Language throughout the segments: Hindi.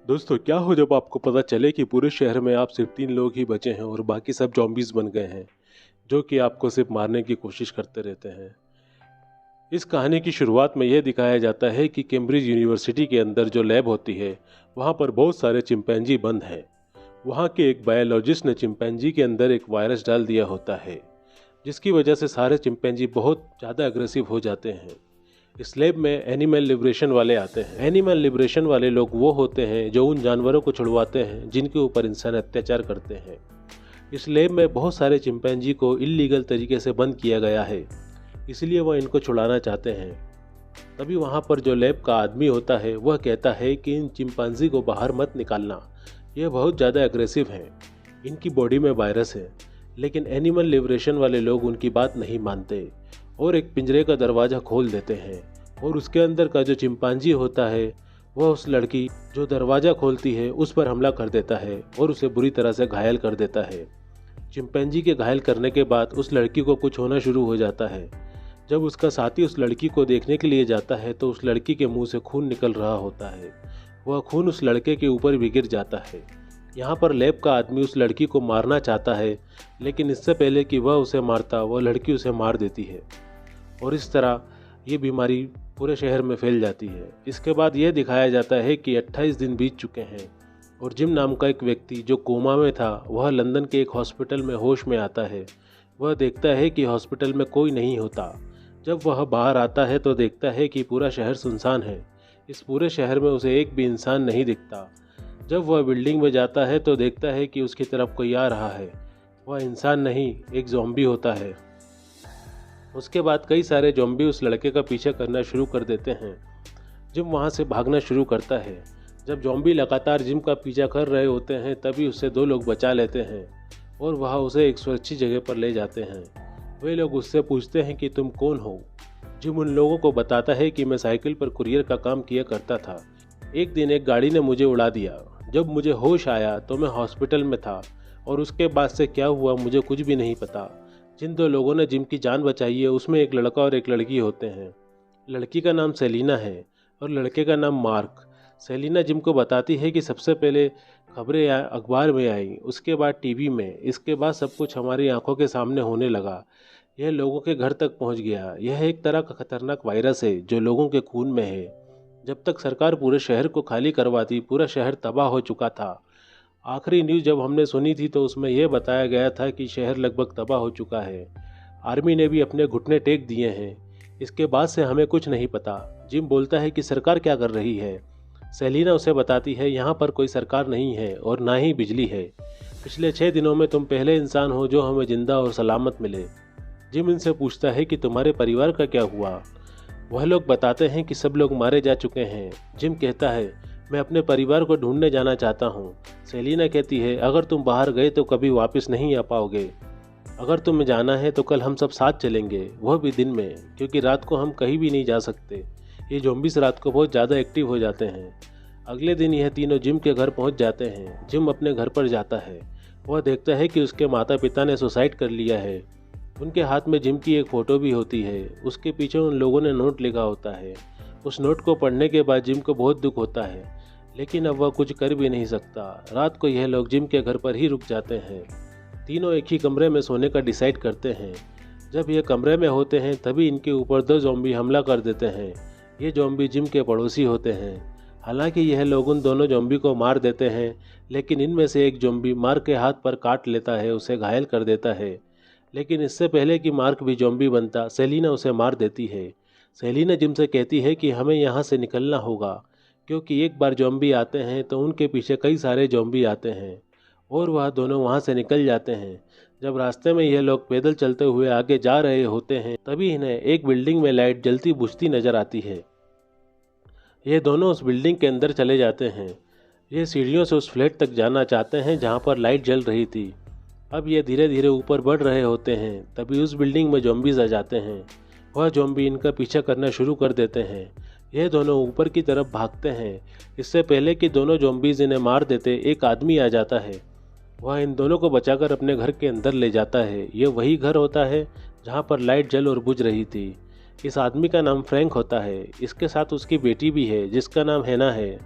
दोस्तों, क्या हो जब आपको पता चले कि पूरे शहर में आप सिर्फ 3 लोग ही बचे हैं और बाकी सब ज़ॉम्बीज़ बन गए हैं, जो कि आपको सिर्फ मारने की कोशिश करते रहते हैं। इस कहानी की शुरुआत में यह दिखाया जाता है कि कैम्ब्रिज यूनिवर्सिटी के अंदर जो लैब होती है, वहाँ पर बहुत सारे चिंपैंजी बंद हैं। वहाँ के एक बायोलॉजिस्ट ने चिंपैंजी के अंदर एक वायरस डाल दिया होता है, जिसकी वजह से सारे चिंपैंजी बहुत ज़्यादा अग्रेसिव हो जाते हैं। इस लैब में एनिमल लिबरेशन वाले आते हैं। एनिमल लिबरेशन वाले लोग वो होते हैं जो उन जानवरों को छुड़वाते हैं जिनके ऊपर इंसान अत्याचार करते हैं। इस लैब में बहुत सारे चिंपैंजी को इल्लीगल तरीके से बंद किया गया है, इसलिए वह इनको छुड़ाना चाहते हैं। तभी वहाँ पर जो लैब का आदमी होता है वह कहता है कि इन चिंपैंजी को बाहर मत निकालना, यह बहुत ज़्यादा एग्रेसिव हैं, इनकी बॉडी में वायरस है। लेकिन एनिमल लिबरेशन वाले लोग उनकी बात नहीं मानते और एक पिंजरे का दरवाज़ा खोल देते हैं और उसके अंदर का जो चिंपांजी होता है वह उस लड़की जो दरवाज़ा खोलती है उस पर हमला कर देता है और उसे बुरी तरह से घायल कर देता है। चिंपैंजी के घायल करने के बाद उस लड़की को कुछ होना शुरू हो जाता है। जब उसका साथी उस लड़की को देखने के लिए जाता है तो उस लड़की के मुंह से खून निकल रहा होता है। वह खून उस लड़के के ऊपर भी गिर जाता है। यहाँ पर लैब का आदमी उस लड़की को मारना चाहता है, लेकिन इससे पहले कि वह उसे मारता वह लड़की उसे मार देती है और इस तरह ये बीमारी पूरे शहर में फैल जाती है। इसके बाद यह दिखाया जाता है कि 28 दिन बीत चुके हैं और जिम नाम का एक व्यक्ति जो कोमा में था वह लंदन के एक हॉस्पिटल में होश में आता है। वह देखता है कि हॉस्पिटल में कोई नहीं होता। जब वह बाहर आता है तो देखता है कि पूरा शहर सुनसान है। इस पूरे शहर में उसे एक भी इंसान नहीं दिखता। जब वह बिल्डिंग में जाता है तो देखता है कि उसकी तरफ कोई आ रहा है। वह इंसान नहीं, एक ज़ॉम्बी होता है। उसके बाद कई सारे ज़ॉम्बी उस लड़के का पीछा करना शुरू कर देते हैं। जिम वहाँ से भागना शुरू करता है। जब ज़ॉम्बी लगातार जिम का पीछा कर रहे होते हैं तभी उससे 2 लोग बचा लेते हैं और वह उसे एक सुरक्षित जगह पर ले जाते हैं। वे लोग उससे पूछते हैं कि तुम कौन हो। जिम उन लोगों को बताता है कि मैं साइकिल पर कुरियर का काम किया करता था। एक दिन एक गाड़ी ने मुझे उड़ा दिया। जब मुझे होश आया तो मैं हॉस्पिटल में था और उसके बाद से क्या हुआ मुझे कुछ भी नहीं पता। जिन 2 लोगों ने जिम की जान बचाई है उसमें एक लड़का और एक लड़की होते हैं। लड़की का नाम सेलिना है और लड़के का नाम मार्क। सेलिना जिम को बताती है कि सबसे पहले खबरें अखबार में आई, उसके बाद टीवी में, इसके बाद सब कुछ हमारी आंखों के सामने होने लगा। यह लोगों के घर तक पहुंच गया। यह एक तरह का खतरनाक वायरस है जो लोगों के खून में है। जब तक सरकार पूरे शहर को खाली करवाती पूरा शहर तबाह हो चुका था। आखिरी न्यूज़ जब हमने सुनी थी तो उसमें यह बताया गया था कि शहर लगभग तबाह हो चुका है। आर्मी ने भी अपने घुटने टेक दिए हैं। इसके बाद से हमें कुछ नहीं पता। जिम बोलता है कि सरकार क्या कर रही है। सेलिना उसे बताती है यहाँ पर कोई सरकार नहीं है और ना ही बिजली है। पिछले 6 दिनों में तुम पहले इंसान हो जो हमें जिंदा और सलामत मिले। जिम इनसे पूछता है कि तुम्हारे परिवार का क्या हुआ। वह लोग बताते हैं कि सब लोग मारे जा चुके हैं। जिम कहता है मैं अपने परिवार को ढूंढने जाना चाहता हूँ। सेलिना कहती है अगर तुम बाहर गए तो कभी वापस नहीं आ पाओगे। अगर तुम्हें जाना है तो कल हम सब साथ चलेंगे, वह भी दिन में, क्योंकि रात को हम कहीं भी नहीं जा सकते। ये ज़ॉम्बीज़ रात को बहुत ज़्यादा एक्टिव हो जाते हैं। अगले दिन यह तीनों जिम के घर पहुंच जाते हैं। जिम अपने घर पर जाता है। वह देखता है कि उसके माता पिता ने सुसाइड कर लिया है। उनके हाथ में जिम की एक फ़ोटो भी होती है। उसके पीछे उन लोगों ने नोट लिखा होता है। उस नोट को पढ़ने के बाद जिम को बहुत दुख होता है, लेकिन अब वह कुछ कर भी नहीं सकता। रात को यह लोग जिम के घर पर ही रुक जाते हैं। तीनों एक ही कमरे में सोने का डिसाइड करते हैं। जब ये कमरे में होते हैं तभी इनके ऊपर 2 ज़ॉम्बी हमला कर देते हैं। ये ज़ॉम्बी जिम के पड़ोसी होते हैं। हालांकि यह लोग उन दोनों ज़ॉम्बी को मार देते हैं, लेकिन इनमें से एक ज़ॉम्बी मार्क के हाथ पर काट लेता है, उसे घायल कर देता है। लेकिन इससे पहले कि मार्क भी ज़ॉम्बी बनता, सेलिना उसे मार देती है। सेलिना जिम से कहती है कि हमें यहाँ से निकलना होगा, क्योंकि एक बार ज़ॉम्बी आते हैं तो उनके पीछे कई सारे ज़ॉम्बी आते हैं। और वह दोनों वहाँ से निकल जाते हैं। जब रास्ते में यह लोग पैदल चलते हुए आगे जा रहे होते हैं तभी इन्हें एक बिल्डिंग में लाइट जलती बुझती नजर आती है। ये दोनों उस बिल्डिंग के अंदर चले जाते हैं। ये सीढ़ियों से उस फ्लैट तक जाना चाहते हैं जहाँ पर लाइट जल रही थी। अब ये धीरे धीरे ऊपर बढ़ रहे होते हैं तभी उस बिल्डिंग में ज़ॉम्बीज़ आ जाते हैं। वह ज़ॉम्बी इनका पीछा करना शुरू कर देते हैं। ये दोनों ऊपर की तरफ भागते हैं। इससे पहले कि दोनों ज़ॉम्बीज़ इन्हें मार देते एक आदमी आ जाता है। वह इन दोनों को बचाकर अपने घर के अंदर ले जाता है। ये वही घर होता है जहाँ पर लाइट जल और बुझ रही थी। इस आदमी का नाम फ्रैंक होता है। इसके साथ उसकी बेटी भी है जिसका नाम हैना है।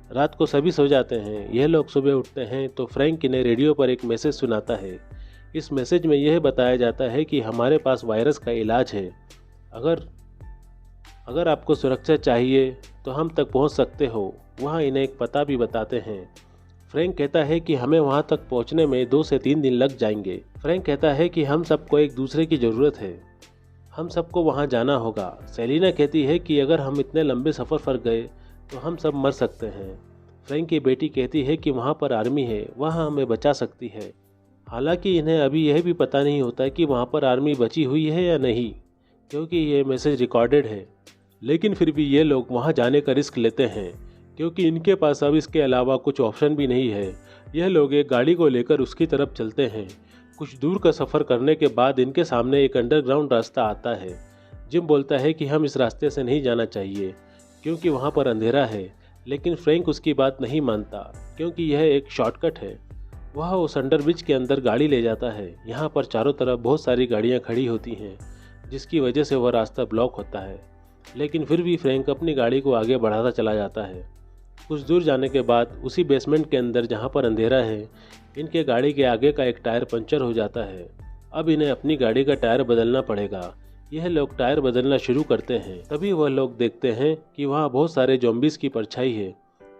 रात को सभी सो जाते हैं। यह लोग सुबह उठते हैं तो फ्रैंक इन्हें रेडियो पर एक मैसेज सुनाता है। इस मैसेज में यह बताया जाता है कि हमारे पास वायरस का इलाज है। अगर अगर आपको सुरक्षा चाहिए तो हम तक पहुंच सकते हो। वहाँ इन्हें एक पता भी बताते हैं। फ्रैंक कहता है कि हमें वहाँ तक पहुँचने में 2 से 3 दिन लग जाएंगे। फ्रैंक कहता है कि हम सबको एक दूसरे की ज़रूरत है, हम सबको वहाँ जाना होगा। सेलिना कहती है कि अगर हम इतने लंबे सफ़र पर गए तो हम सब मर सकते हैं। फ्रैंक की बेटी कहती है कि वहाँ पर आर्मी है, वह हमें बचा सकती है। हालांकि इन्हें अभी यह भी पता नहीं होता कि वहाँ पर आर्मी बची हुई है या नहीं, क्योंकि ये मैसेज रिकॉर्डेड है। लेकिन फिर भी ये लोग वहाँ जाने का रिस्क लेते हैं, क्योंकि इनके पास अब इसके अलावा कुछ ऑप्शन भी नहीं है। यह लोग एक गाड़ी को लेकर उसकी तरफ चलते हैं। कुछ दूर का सफ़र करने के बाद इनके सामने एक अंडरग्राउंड रास्ता आता है। जिम बोलता है कि हम इस रास्ते से नहीं जाना चाहिए क्योंकि वहाँ पर अंधेरा है, लेकिन फ्रैंक उसकी बात नहीं मानता क्योंकि यह एक शॉर्टकट है। वह उस अंडरब्रिज के अंदर गाड़ी ले जाता है। यहाँ पर चारों तरफ बहुत सारी गाड़ियाँ खड़ी होती हैं, जिसकी वजह से वह रास्ता ब्लॉक होता है। लेकिन फिर भी फ्रैंक अपनी गाड़ी को आगे बढ़ाता चला जाता है। कुछ दूर जाने के बाद उसी बेसमेंट के अंदर जहाँ पर अंधेरा है, इनके गाड़ी के आगे का एक टायर पंचर हो जाता है। अब इन्हें अपनी गाड़ी का टायर बदलना पड़ेगा। यह लोग टायर बदलना शुरू करते हैं। तभी वह लोग देखते हैं कि वहाँ बहुत सारे ज़ॉम्बीज़ की परछाई है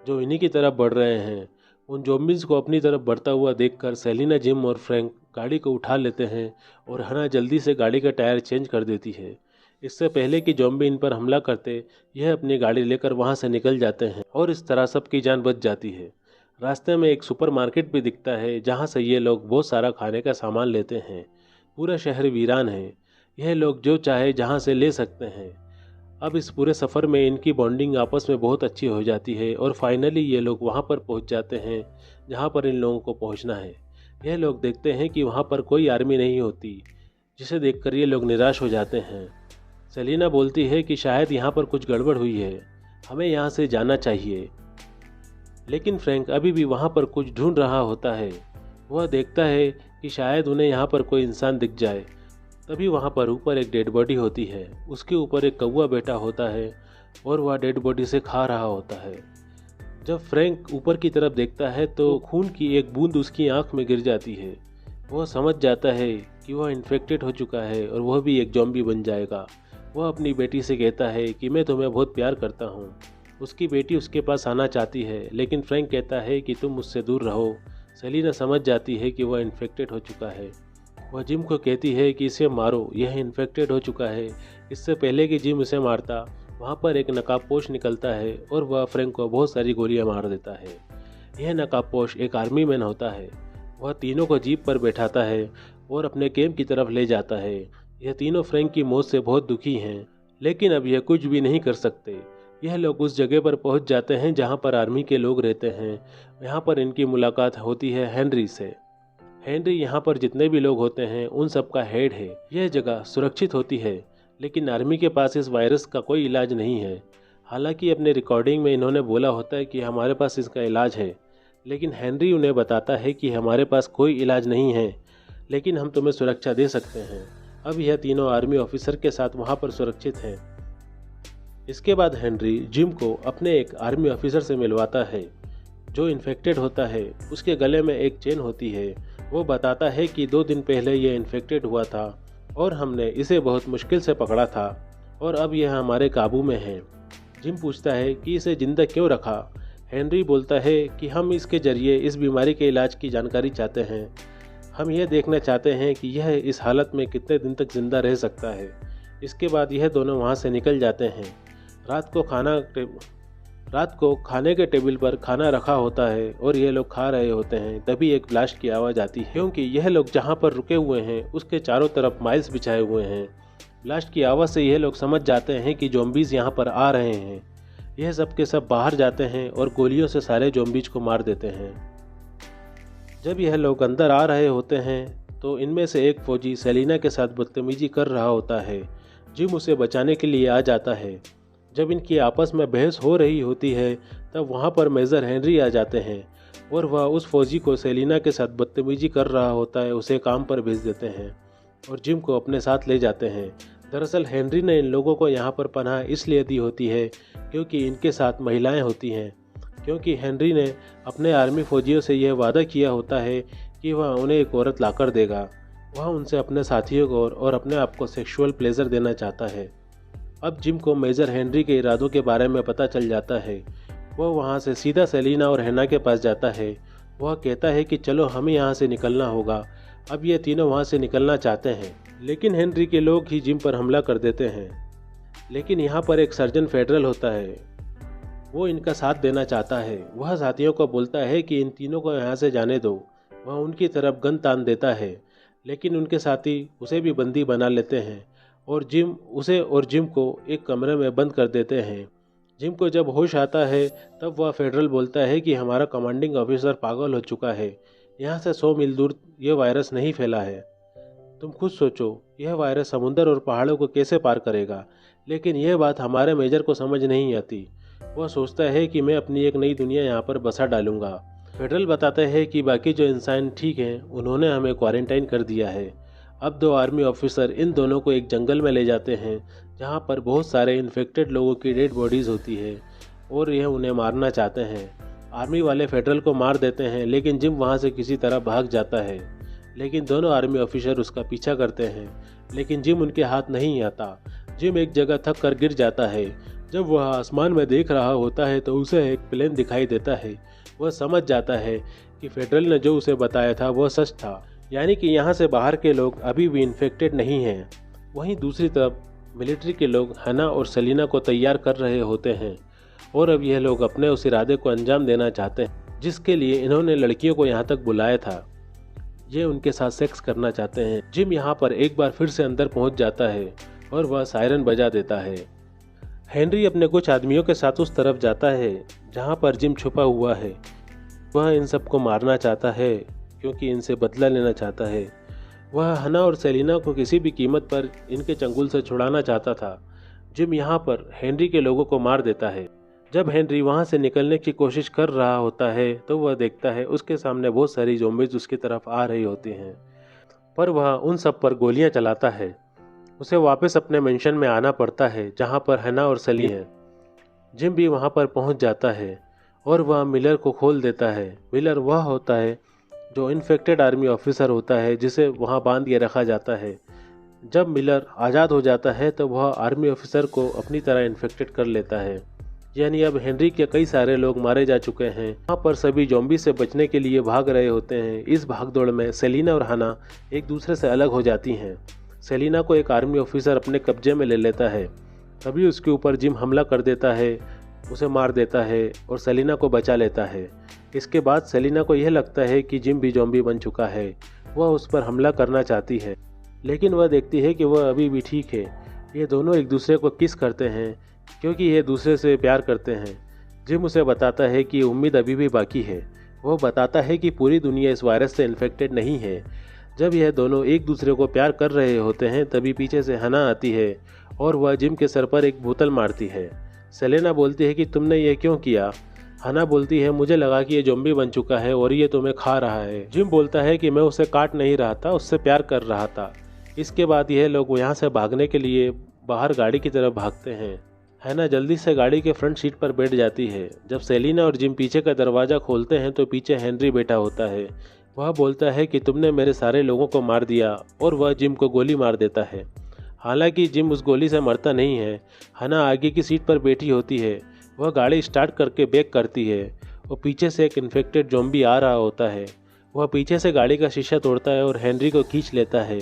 जो इन्हीं की तरफ बढ़ रहे हैं। उन ज़ॉम्बीज़ को अपनी तरफ बढ़ता हुआ देखकर सेलिना, जिम और फ्रैंक गाड़ी को उठा लेते हैं और हना जल्दी से गाड़ी का टायर चेंज कर देती है। इससे पहले कि ज़ॉम्बी इन पर हमला करते, यह अपनी गाड़ी लेकर वहाँ से निकल जाते हैं और इस तरह सबकी जान बच जाती है। रास्ते में एक सुपरमार्केट भी दिखता है जहाँ से ये लोग बहुत सारा खाने का सामान लेते हैं। पूरा शहर वीरान है, यह लोग जो चाहे जहाँ से ले सकते हैं। अब इस पूरे सफ़र में इनकी बॉन्डिंग आपस में बहुत अच्छी हो जाती है और फाइनली ये लोग वहाँ पर पहुँच जाते हैं जहाँ पर इन लोगों को पहुँचना है। यह लोग देखते हैं कि वहाँ पर कोई आर्मी नहीं होती, जिसे देखकर ये लोग निराश हो जाते हैं। सेलिना बोलती है कि शायद यहाँ पर कुछ गड़बड़ हुई है, हमें यहाँ से जाना चाहिए। लेकिन फ्रैंक अभी भी वहाँ पर कुछ ढूंढ रहा होता है। वह देखता है कि शायद उन्हें यहाँ पर कोई इंसान दिख जाए। तभी वहाँ पर ऊपर एक डेड बॉडी होती है। उसके ऊपर एक कौवा बैठा होता है और वह डेड बॉडी से खा रहा होता है। जब फ्रैंक ऊपर की तरफ देखता है तो खून की एक बूंद उसकी आंख में गिर जाती है। वह समझ जाता है कि वह इन्फेक्टेड हो चुका है और वह भी एक ज़ॉम्बी बन जाएगा। वह अपनी बेटी से कहता है कि मैं तुम्हें बहुत प्यार करता हूँ। उसकी बेटी उसके पास आना चाहती है, लेकिन फ्रैंक कहता है कि तुम मुझसे दूर रहो। सेलिना समझ जाती है कि वह इन्फेक्टेड हो चुका है। वह जिम को कहती है कि इसे मारो, यह इन्फेक्टेड हो चुका है। इससे पहले कि जिम इसे मारता, वहाँ पर एक नकाबपोश निकलता है और वह फ्रैंक को बहुत सारी गोलियां मार देता है। यह नकाबपोश एक आर्मी मैन होता है। वह तीनों को जीप पर बैठाता है और अपने कैंप की तरफ ले जाता है। यह तीनों फ्रैंक की मौत से बहुत दुखी हैं, लेकिन अब यह कुछ भी नहीं कर सकते। यह लोग उस जगह पर पहुंच जाते हैं जहां पर आर्मी के लोग रहते हैं। यहाँ पर इनकी मुलाकात होती है हेनरी से। हेनरी यहाँ पर जितने भी लोग होते हैं उन सब का हेड है। यह जगह सुरक्षित होती है, लेकिन आर्मी के पास इस वायरस का कोई इलाज नहीं है। हालांकि अपने रिकॉर्डिंग में इन्होंने बोला होता है कि हमारे पास इसका इलाज है, लेकिन हेनरी उन्हें बताता है कि हमारे पास कोई इलाज नहीं है, लेकिन हम तुम्हें सुरक्षा दे सकते हैं। अब यह तीनों आर्मी ऑफिसर के साथ वहाँ पर सुरक्षित हैं। इसके बाद हेनरी जिम को अपने एक आर्मी ऑफिसर से मिलवाता है जो इन्फेक्टेड होता है। उसके गले में एक चेन होती है। वो बताता है कि 2 दिन पहले यह इन्फेक्टेड हुआ था और हमने इसे बहुत मुश्किल से पकड़ा था और अब यह हमारे काबू में है। जिम पूछता है कि इसे जिंदा क्यों रखा। हेनरी बोलता है कि हम इसके जरिए इस बीमारी के इलाज की जानकारी चाहते हैं। हम यह देखना चाहते हैं कि यह इस हालत में कितने दिन तक जिंदा रह सकता है। इसके बाद यह दोनों वहाँ से निकल जाते हैं। रात को खाने के टेबल पर खाना रखा होता है और ये लोग खा रहे होते हैं। तभी एक ब्लास्ट की आवाज़ आती है, क्योंकि यह लोग जहाँ पर रुके हुए हैं उसके चारों तरफ माइल्स बिछाए हुए हैं। ब्लास्ट की आवाज़ से यह लोग समझ जाते हैं कि ज़ॉम्बीज़ यहाँ पर आ रहे हैं। यह सब के सब बाहर जाते हैं और गोलियों से सारे ज़ॉम्बीज़ को मार देते हैं। जब यह लोग अंदर आ रहे होते हैं तो इनमें से एक फौजी सेलिना के साथ बदतमीजी कर रहा होता है। जिम उसे बचाने के लिए आ जाता है। जब इनकी आपस में बहस हो रही होती है तब वहाँ पर मेजर हेनरी आ जाते हैं और वह उस फौजी को सेलिना के साथ बदतमीजी कर रहा होता है उसे काम पर भेज देते हैं और जिम को अपने साथ ले जाते हैं। दरअसल हेनरी ने इन लोगों को यहाँ पर पनाह इसलिए दी होती है क्योंकि इनके साथ महिलाएं होती हैं। क्योंकि हेनरी ने अपने आर्मी फौजियों से यह वादा किया होता है कि वह उन्हें एक औरत लाकर देगा। वह उनसे अपने साथियों को और अपने आप को सेक्सुअल प्लेजर देना चाहता है। अब जिम को मेजर हेनरी के इरादों के बारे में पता चल जाता है। वह वहाँ से सीधा सेलिना और हैना के पास जाता है। वह कहता है कि चलो हमें यहाँ से निकलना होगा। अब ये तीनों वहाँ से निकलना चाहते हैं, लेकिन हेनरी के लोग ही जिम पर हमला कर देते हैं। लेकिन यहाँ पर एक सर्जन फेडरल होता है, वो इनका साथ देना चाहता है। वह साथियों को बोलता है कि इन तीनों को यहाँ से जाने दो। वह उनकी तरफ गन तान देता है, लेकिन उनके साथी उसे भी बंदी बना लेते हैं और जिम को एक कमरे में बंद कर देते हैं। जिम को जब होश आता है तब वह फेडरल बोलता है कि हमारा कमांडिंग ऑफिसर पागल हो चुका है। यहाँ से 100 मील दूर यह वायरस नहीं फैला है। तुम खुद सोचो, यह वायरस समुद्र और पहाड़ों को कैसे पार करेगा। लेकिन यह बात हमारे मेजर को समझ नहीं आती। वह सोचता है कि मैं अपनी एक नई दुनिया यहाँ पर बसा डालूंगा। फेडरल बताते हैं कि बाकी जो इंसान ठीक हैं उन्होंने हमें क्वारंटाइन कर दिया है। अब 2 आर्मी ऑफिसर इन दोनों को एक जंगल में ले जाते हैं जहाँ पर बहुत सारे इन्फेक्टेड लोगों की डेड बॉडीज़ होती है और यह उन्हें मारना चाहते हैं। आर्मी वाले फेडरल को मार देते हैं, लेकिन जिम वहाँ से किसी तरह भाग जाता है। लेकिन दोनों आर्मी ऑफिसर उसका पीछा करते हैं, लेकिन जिम उनके हाथ नहीं आता। जिम एक जगह थक कर गिर जाता है। जब वह आसमान में देख रहा होता है तो उसे एक प्लेन दिखाई देता है। वह समझ जाता है कि फेडरल ने जो उसे बताया था वह सच था, यानी कि यहाँ से बाहर के लोग अभी भी इन्फेक्टेड नहीं हैं। वहीं दूसरी तरफ मिलिट्री के लोग हैना और सेलिना को तैयार कर रहे होते हैं और अब यह लोग अपने उस इरादे को अंजाम देना चाहते हैं जिसके लिए इन्होंने लड़कियों को यहाँ तक बुलाया था। ये उनके साथ सेक्स करना चाहते हैं। जिम यहाँ पर एक बार फिर से अंदर पहुँच जाता है और वह सायरन बजा देता है। हेनरी अपने कुछ आदमियों के साथ उस तरफ जाता है जहाँ पर जिम छुपा हुआ है। वह इन सबको मारना चाहता है क्योंकि इनसे बदला लेना चाहता है। वह हना और सेलिना को किसी भी कीमत पर इनके चंगुल से छुड़ाना चाहता था। जिम यहाँ पर हेनरी के लोगों को मार देता है। जब हेनरी वहाँ से निकलने की कोशिश कर रहा होता है तो वह देखता है उसके सामने बहुत सारी ज़ॉम्बीज़ उसकी तरफ आ रही होती हैं, पर वह उन सब पर गोलियाँ चलाता है। उसे वापस अपने मेंशन में आना पड़ता है जहाँ पर हना और सली हैं। जिम भी वहाँ पर पहुँच जाता है और वह मिलर को खोल देता है। मिलर वह होता है जो इन्फेक्टेड आर्मी ऑफिसर होता है जिसे वहाँ बांध के रखा जाता है। जब मिलर आज़ाद हो जाता है तो वह आर्मी ऑफिसर को अपनी तरह इन्फेक्टेड कर लेता है। यानी अब हेनरी के कई सारे लोग मारे जा चुके हैं। वहाँ पर सभी ज़ॉम्बी से बचने के लिए भाग रहे होते हैं। इस भागदौड़ में सेलिना और हना एक दूसरे से अलग हो जाती हैं। सेलिना को एक आर्मी ऑफिसर अपने कब्जे में ले लेता है। तभी उसके ऊपर जिम हमला कर देता है, उसे मार देता है और सेलिना को बचा लेता है। इसके बाद सेलिना को यह लगता है कि जिम भी ज़ॉम्बी बन चुका है। वह उस पर हमला करना चाहती है, लेकिन वह देखती है कि वह अभी भी ठीक है। ये दोनों एक दूसरे को किस करते हैं क्योंकि ये दूसरे से प्यार करते हैं। जिम उसे बताता है कि उम्मीद अभी भी बाकी है। वह बताता है कि पूरी दुनिया इस वायरस से इन्फेक्टेड नहीं है। जब यह दोनों एक दूसरे को प्यार कर रहे होते हैं तभी पीछे से हना आती है और वह जिम के सर पर एक बोतल मारती है। सेलेना बोलती है कि तुमने ये क्यों किया। हना बोलती है मुझे लगा कि ये ज़ॉम्बी बन चुका है और ये तुम्हें खा रहा है। जिम बोलता है कि मैं उसे काट नहीं रहा था, उससे प्यार कर रहा था। इसके बाद यह लोग यहाँ से भागने के लिए बाहर गाड़ी की तरफ भागते हैं। हैना जल्दी से गाड़ी के फ्रंट सीट पर बैठ जाती है। जब सेलिना और जिम पीछे का दरवाज़ा खोलते हैं तो पीछे हेनरी बैठा होता है। वह बोलता है कि तुमने मेरे सारे लोगों को मार दिया और वह जिम को गोली मार देता है। हालांकि जिम उस गोली से मरता नहीं है। हना आगे की सीट पर बैठी होती है। वह गाड़ी स्टार्ट करके ब्रेक करती है और पीछे से एक इन्फेक्टेड ज़ॉम्बी आ रहा होता है। वह पीछे से गाड़ी का शीशा तोड़ता है और हेनरी को खींच लेता है।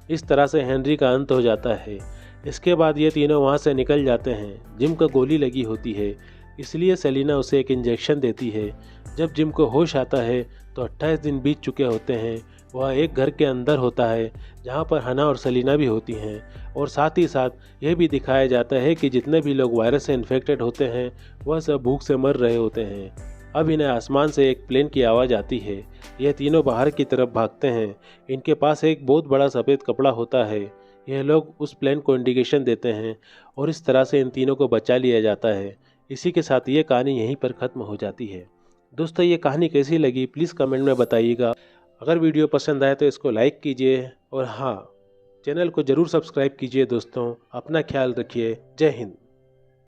इस तरह से हेनरी का अंत हो जाता है। इसके बाद ये तीनों वहाँ से निकल जाते हैं। जिम को गोली लगी होती है, इसलिए सेलिना उसे एक इंजेक्शन देती है। जब जिम को होश आता है तो 28 दिन बीत चुके होते हैं। वह एक घर के अंदर होता है जहाँ पर हना और सेलिना भी होती हैं और साथ ही साथ यह भी दिखाया जाता है कि जितने भी लोग वायरस से इन्फेक्टेड होते हैं वह सब भूख से मर रहे होते हैं। अब इन्हें आसमान से एक प्लेन की आवाज़ आती है। यह तीनों बाहर की तरफ भागते हैं। इनके पास एक बहुत बड़ा सफ़ेद कपड़ा होता है। यह लोग उस प्लेन को इंडिकेशन देते हैं और इस तरह से इन तीनों को बचा लिया जाता है। इसी के साथ ये कहानी यहीं पर ख़त्म हो जाती है। दोस्तों, ये कहानी कैसी लगी प्लीज़ कमेंट में बताइएगा। अगर वीडियो पसंद आए तो इसको लाइक कीजिए और हाँ, चैनल को ज़रूर सब्सक्राइब कीजिए। दोस्तों, अपना ख्याल रखिए। जय हिंद।